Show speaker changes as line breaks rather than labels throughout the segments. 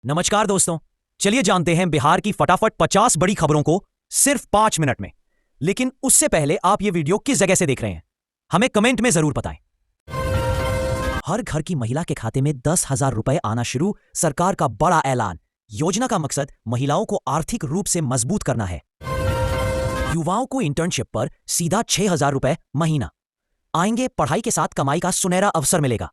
नमस्कार दोस्तों, चलिए जानते हैं बिहार की फटाफट 50 बड़ी खबरों को सिर्फ 5 मिनट में। लेकिन उससे पहले आप ये वीडियो किस जगह से देख रहे हैं, हमें कमेंट में जरूर बताएं। हर घर की महिला के खाते में 10,000 रुपए आना शुरू, सरकार का बड़ा ऐलान। योजना का मकसद महिलाओं को आर्थिक रूप से मजबूत करना है। युवाओं को इंटर्नशिप पर सीधा 6,000 रुपए महीना आएंगे, पढ़ाई के साथ कमाई का सुनहरा अवसर मिलेगा।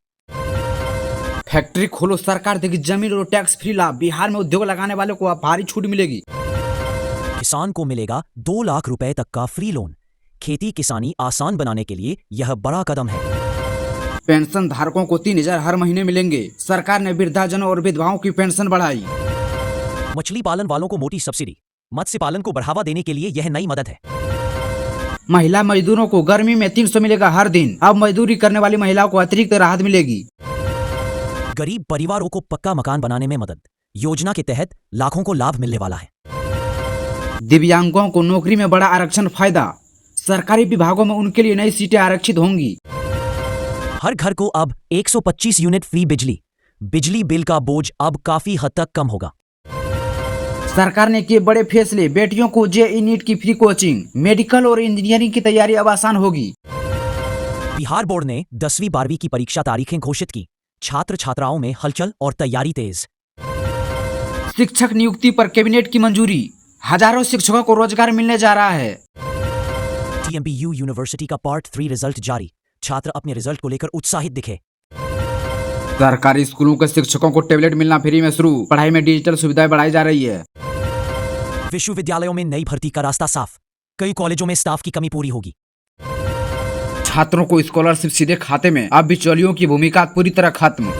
फैक्ट्री खोलो, सरकार देगी जमीन और टैक्स फ्री लाभ। बिहार में उद्योग लगाने वालों को अब भारी छूट मिलेगी।
किसान को मिलेगा 2 लाख रुपए तक का फ्री लोन। खेती किसानी आसान बनाने के लिए यह बड़ा कदम है।
पेंशन धारकों को 3,000 हर महीने मिलेंगे। सरकार ने वृद्धाजनों और विधवाओं की पेंशन बढ़ाई।
मछली पालन वालों को मोटी सब्सिडी, मत्स्य पालन को बढ़ावा देने के लिए यह नई मदद है।
महिला मजदूरों को गर्मी में 300 मिलेगा हर दिन। अब मजदूरी करने वाली महिलाओं को अतिरिक्त राहत मिलेगी।
गरीब परिवारों को पक्का मकान बनाने में मदद, योजना के तहत लाखों को लाभ मिलने वाला है।
दिव्यांगों को नौकरी में बड़ा आरक्षण फायदा, सरकारी विभागों में उनके लिए नई सीटें आरक्षित होंगी।
हर घर को अब 125 यूनिट फ्री बिजली, बिजली बिल का बोझ अब काफी हद तक कम होगा।
सरकार ने किए बड़े फैसले, बेटियों को जेईई नीट की फ्री कोचिंग, मेडिकल और इंजीनियरिंग की तैयारी अब आसान होगी।
बिहार बोर्ड ने 10वीं 12वीं की परीक्षा तारीखें घोषित की, छात्र छात्राओं में हलचल और तैयारी तेज।
शिक्षक नियुक्ति पर कैबिनेट की मंजूरी, हजारों शिक्षकों को रोजगार मिलने जा रहा है।
TMBU यूनिवर्सिटी का पार्ट 3 रिजल्ट जारी, छात्र अपने रिजल्ट को लेकर उत्साहित दिखे।
सरकारी स्कूलों के शिक्षकों को टैबलेट मिलना फ्री में शुरू, पढ़ाई में डिजिटल सुविधाएं बढ़ाई जा रही है।
विश्वविद्यालयों में नई भर्ती का रास्ता साफ, कई कॉलेजों में स्टाफ की कमी पूरी होगी।
छात्रों को स्कॉलरशिप सीधे खाते में, अब बिचौलियों की भूमिका पूरी तरह खत्म।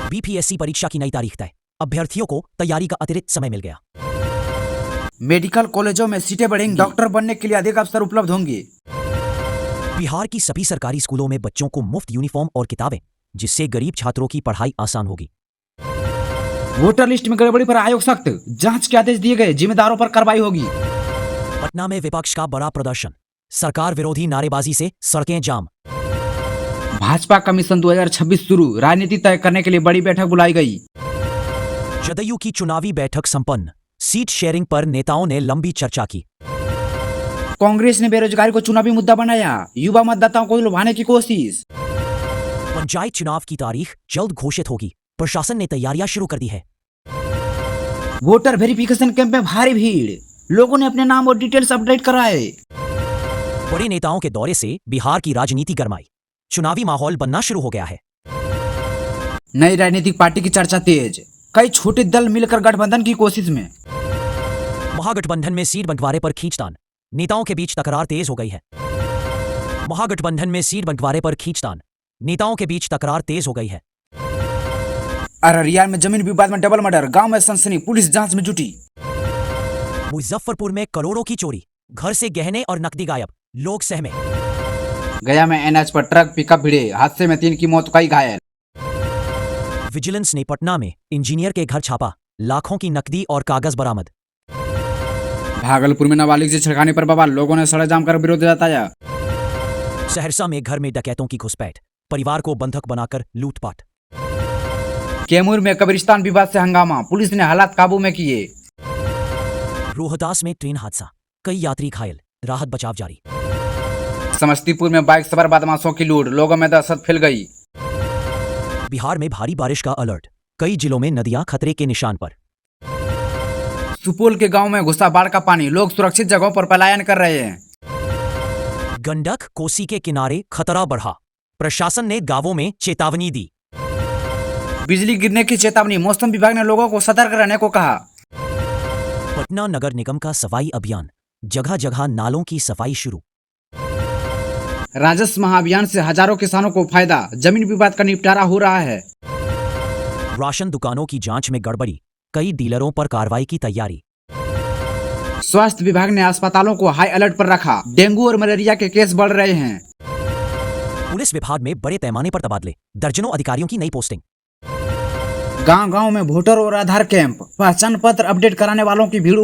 BPSC परीक्षा की नई तारीख तय, अभ्यर्थियों को तैयारी का अतिरिक्त समय मिल गया।
मेडिकल कॉलेजों में सीटें बढ़ेंगी, डॉक्टर बनने के लिए अधिक अवसर उपलब्ध होंगे।
बिहार की सभी सरकारी स्कूलों में बच्चों को मुफ्त यूनिफॉर्म और किताबें, जिससे गरीब छात्रों की पढ़ाई आसान होगी।
वोटर लिस्ट में गड़बड़ी पर आयोग सख्त, जांच के आदेश दिए गए, जिम्मेदारों पर कार्रवाई होगी।
पटना में विपक्ष का बड़ा प्रदर्शन, सरकार विरोधी नारेबाजी से सड़कें जाम।
भाजपा कमीशन 2026 शुरू, राजनीति तय करने के लिए बड़ी बैठक बुलाई गई।
जदयू की चुनावी बैठक संपन्न, सीट शेयरिंग पर नेताओं ने लंबी चर्चा की।
कांग्रेस ने बेरोजगारी को चुनावी मुद्दा बनाया, युवा मतदाताओं को लुभाने की कोशिश।
पंचायत चुनाव की तारीख जल्द घोषित होगी, प्रशासन ने तैयारियां शुरू कर दी है।
वोटर वेरिफिकेशन कैंप में भारी भीड़, लोगों ने अपने नाम और डिटेल्स अपडेट कराए।
बड़े नेताओं के दौरे से बिहार की राजनीति गरमाई, चुनावी माहौल बनना शुरू हो गया है।
नई राजनीतिक पार्टी की चर्चा तेज, कई छोटे दल मिलकर गठबंधन की कोशिश में।
महागठबंधन में सीट बंटवारे पर खींचतान, नेताओं के बीच तकरार तेज हो गई है। महागठबंधन में सीट बंटवारे पर खींचतान, नेताओं के बीच तकरार तेज हो गई है।
अररिया में जमीन विवाद में डबल मर्डर, गांव में सनसनी, पुलिस जांच में जुटी।
मुजफ्फरपुर में करोड़ों की चोरी, घर से गहने और नकदी गायब, लोग सहमे।
गया में NH पर ट्रक पिकअप भिड़े, हादसे में 3 की मौत, कई घायल।
विजिलेंस ने पटना में इंजीनियर के घर छापा, लाखों की नकदी और कागज बरामद।
भागलपुर में नाबालिग से छिड़काने पर बवाल, लोगों ने सड़क जाम कर विरोध जताया।
सहरसा में घर में डकैतों की घुसपैठ, परिवार को बंधक बनाकर लूटपाट।
कैमूर में कब्रिस्तान विवाद से हंगामा, पुलिस ने हालात काबू में किए।
रोहतास में ट्रेन हादसा, कई यात्री घायल, राहत बचाव जारी।
समस्तीपुर में बाइक सवार बदमाशों की लूट, लोगों में दहशत फैल गई।
बिहार में भारी बारिश का अलर्ट, कई जिलों में नदियां खतरे के निशान पर।
सुपौल के गांव में घुसा बाढ़ का पानी, लोग सुरक्षित जगहों पर पलायन कर रहे हैं।
गंडक कोसी के किनारे खतरा बढ़ा, प्रशासन ने गांवों में चेतावनी दी।
बिजली गिरने की चेतावनी, मौसम विभाग ने लोगों को सतर्क रहने को कहा।
पटना नगर निगम का सफाई अभियान, जगह जगह नालों की सफाई शुरू।
राजस्व महाअभियान से हजारों किसानों को फायदा, जमीन विवाद का निपटारा हो रहा है।
राशन दुकानों की जांच में गड़बड़ी, कई डीलरों पर कार्रवाई की तैयारी।
स्वास्थ्य विभाग ने अस्पतालों को हाई अलर्ट पर रखा, डेंगू और मलेरिया के केस बढ़ रहे हैं।
पुलिस विभाग में बड़े पैमाने पर तबादले, दर्जनों अधिकारियों की नई पोस्टिंग।
गांव-गांव में वोटर और आधार कैंप, पहचान पत्र अपडेट कराने वालों की भीड़